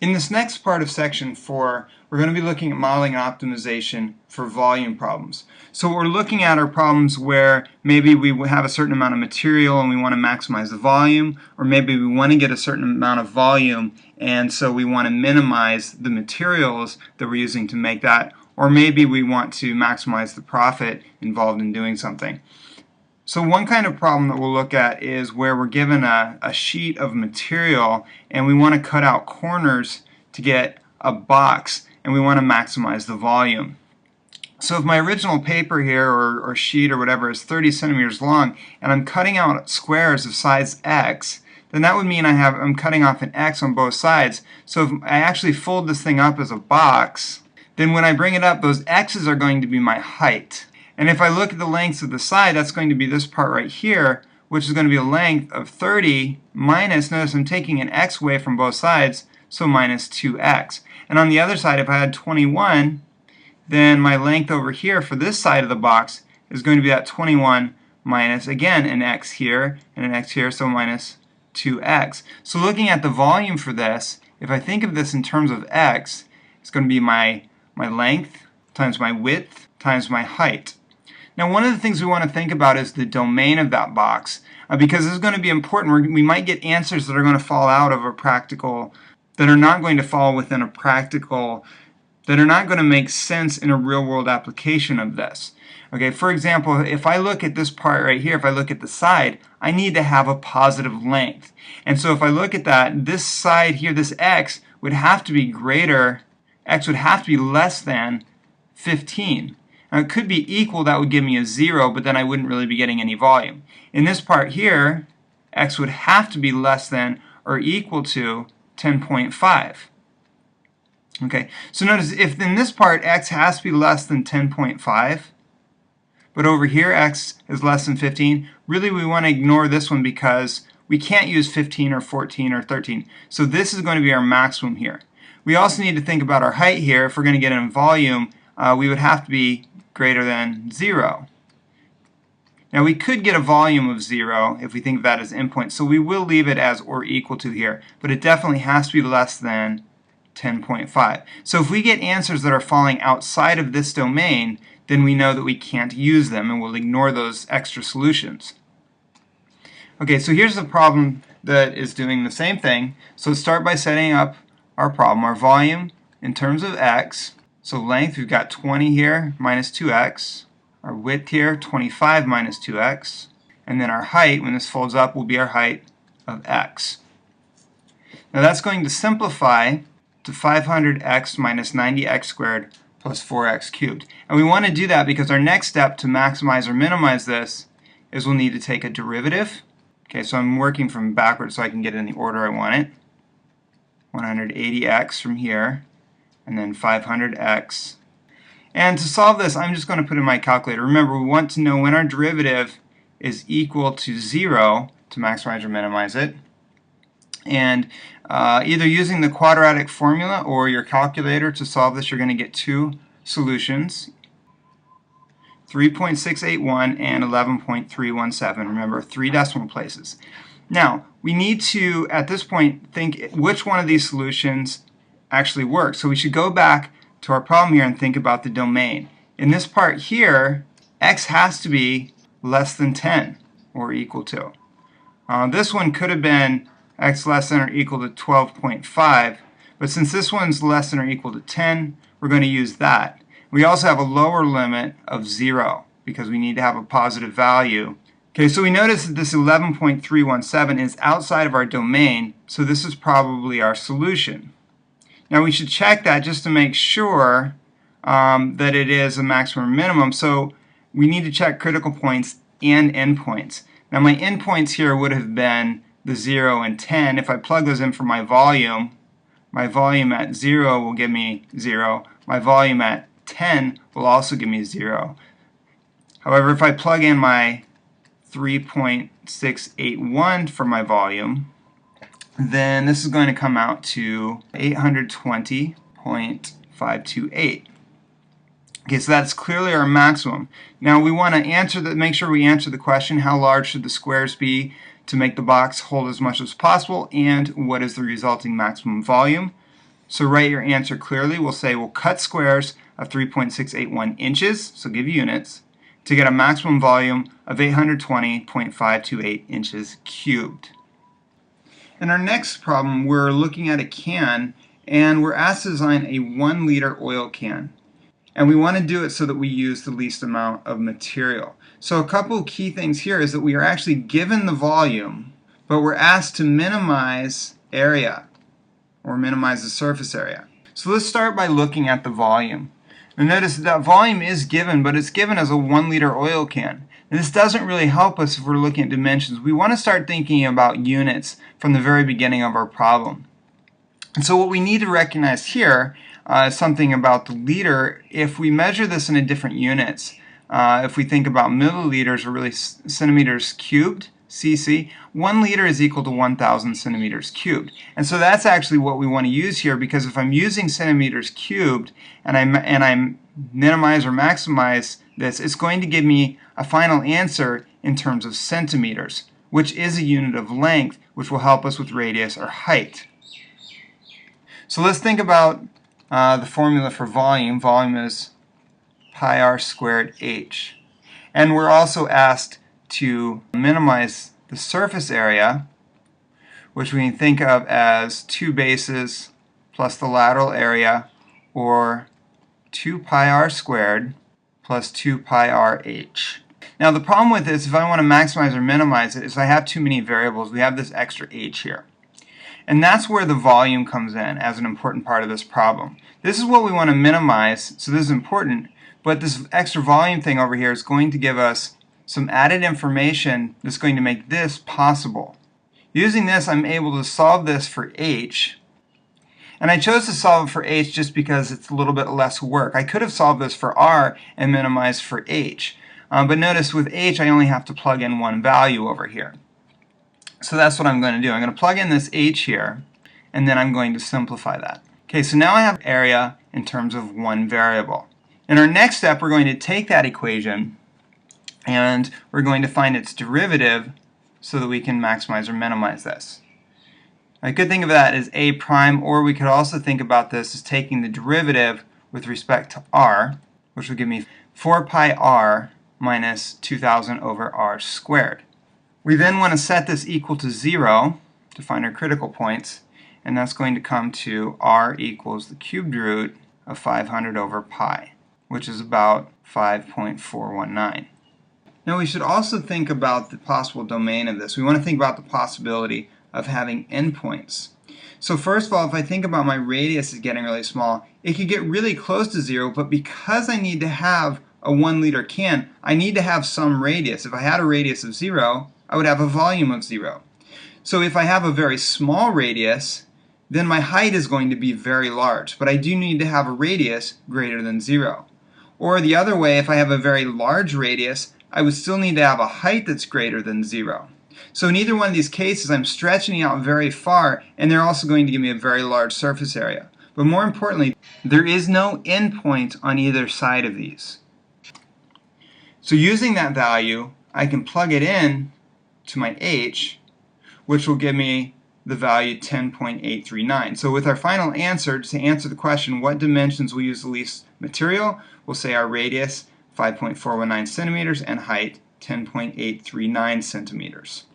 In this next part of section 4, we're going to be looking at modeling and optimization for volume problems. So what we're looking at are problems where maybe we have a certain amount of material and we want to maximize the volume, or maybe we want to get a certain amount of volume and so we want to minimize the materials that we're using to make that, or maybe we want to maximize the profit involved in doing something. So one kind of problem that we'll look at is where we're given a sheet of material and we want to cut out corners to get a box and we want to maximize the volume. So if my original paper here or sheet or whatever is 30 centimeters long and I'm cutting out squares of size X, then that would mean I'm cutting off an X on both sides. So if I actually fold this thing up as a box, then when I bring it up, those X's are going to be my height. And if I look at the lengths of the side, that's going to be this part right here, which is going to be a length of 30 minus, notice I'm taking an x away from both sides, so minus 2x. And on the other side, if I had 21, then my length over here for this side of the box is going to be that 21 minus, again, an x here and an x here, so minus 2x. So looking at the volume for this, if I think of this in terms of x, it's going to be my length times my width times my height. Now one of the things we want to think about is the domain of that box, because this is going to be important. We might get answers that are going to fall out of a practical, that are not going to fall within a practical, that are not going to make sense in a real world application of this. Okay, for example, if I look at this part right here, if I look at the side, I need to have a positive length. And so if I look at that, this side here, this x would have to be greater, x would have to be less than 15. Now it could be equal, that would give me a 0, but then I wouldn't really be getting any volume. In this part here, x would have to be less than or equal to 10.5. Okay, so notice if in this part x has to be less than 10.5, but over here x is less than 15, really we want to ignore this one because we can't use 15 or 14 or 13. So this is going to be our maximum here. We also need to think about our height here. If we're going to get in volume, we would have to be greater than 0. Now we could get a volume of 0 if we think of that as endpoint, so we will leave it as or equal to here, but it definitely has to be less than 10.5. So if we get answers that are falling outside of this domain, then we know that we can't use them and we'll ignore those extra solutions. Okay, so here's the problem that is doing the same thing. So let's start by setting up our problem. Our volume in terms of x, so length, we've got 20 here minus 2x. Our width here, 25 minus 2x. And then our height, when this folds up, will be our height of x. Now that's going to simplify to 500x minus 90x squared plus 4x cubed. And we want to do that because our next step to maximize or minimize this is we'll need to take a derivative. Okay, so I'm working from backwards so I can get it in the order I want it. 180x from here, and then 500x. And to solve this, I'm just going to put in my calculator. Remember, we want to know when our derivative is equal to 0 to maximize or minimize it. And either using the quadratic formula or your calculator to solve this, you're going to get two solutions, 3.681 and 11.317. Remember, 3 decimal places. Now, we need to, at this point, think which one of these solutions actually works. So we should go back to our problem here and think about the domain. In this part here, x has to be less than 10 or equal to. This one could have been x less than or equal to 12.5, but since this one's less than or equal to 10, we're going to use that. We also have a lower limit of 0 because we need to have a positive value. Okay, so we notice that this 11.317 is outside of our domain, so this is probably our solution. Now we should check that just to make sure that it is a maximum or minimum, so we need to check critical points and endpoints. Now my endpoints here would have been the 0 and 10. If I plug those in for my volume at 0 will give me 0. My volume at 10 will also give me 0. However, if I plug in my 3.681 for my volume, then this is going to come out to 820.528. Okay, so that's clearly our maximum. Now we want to make sure we answer the question, how large should the squares be to make the box hold as much as possible, and what is the resulting maximum volume? So write your answer clearly. We'll say we'll cut squares of 3.681 inches, so give units, to get a maximum volume of 820.528 inches cubed. In our next problem, we're looking at a can, and we're asked to design a 1 liter oil can. And we want to do it so that we use the least amount of material. So a couple of key things here is that we are actually given the volume, but we're asked to minimize area, or minimize the surface area. So let's start by looking at the volume. And notice that volume is given, but it's given as a 1 liter oil can. And this doesn't really help us if we're looking at dimensions. We want to start thinking about units from the very beginning of our problem. And so what we need to recognize here is something about the liter. If we measure this in different units, if we think about milliliters or really centimeters cubed, cc, 1 liter is equal to 1,000 centimeters cubed. And so that's actually what we want to use here, because if I'm using centimeters cubed and I minimize or maximize this, it's going to give me a final answer in terms of centimeters, which is a unit of length, which will help us with radius or height. So let's think about the formula for volume. Volume is pi r squared h. And we're also asked to minimize the surface area, which we can think of as 2 bases plus the lateral area, or 2 pi r squared plus 2 pi r h. Now the problem with this, if I want to maximize or minimize it, is I have too many variables. We have this extra h here. And that's where the volume comes in as an important part of this problem. This is what we want to minimize, so this is important, but this extra volume thing over here is going to give us some added information that's going to make this possible. Using this, I'm able to solve this for h. And I chose to solve it for h just because it's a little bit less work. I could have solved this for r and minimized for h. But notice with h, I only have to plug in one value over here. So that's what I'm going to do. I'm going to plug in this h here, and then I'm going to simplify that. Okay, so now I have area in terms of one variable. In our next step, we're going to take that equation and we're going to find its derivative so that we can maximize or minimize this. I could think of that as a prime, or we could also think about this as taking the derivative with respect to r, which would give me 4 pi r minus 2,000 over r squared. We then want to set this equal to 0 to find our critical points, and that's going to come to r equals the cubed root of 500 over pi, which is about 5.419. Now we should also think about the possible domain of this. We want to think about the possibility of having endpoints. So first of all, if I think about my radius is getting really small, it could get really close to 0, but because I need to have a 1 liter can, I need to have some radius. If I had a radius of 0, I would have a volume of 0. So if I have a very small radius, then my height is going to be very large, but I do need to have a radius greater than 0. Or the other way, if I have a very large radius, I would still need to have a height that's greater than 0. So in either one of these cases, I'm stretching out very far, and they're also going to give me a very large surface area. But more importantly, there is no endpoint on either side of these. So using that value, I can plug it in to my h, which will give me the value 10.839. So with our final answer, to answer the question, what dimensions will use the least material, we'll say our radius, 5.419 centimeters, and height, 10.839 centimeters.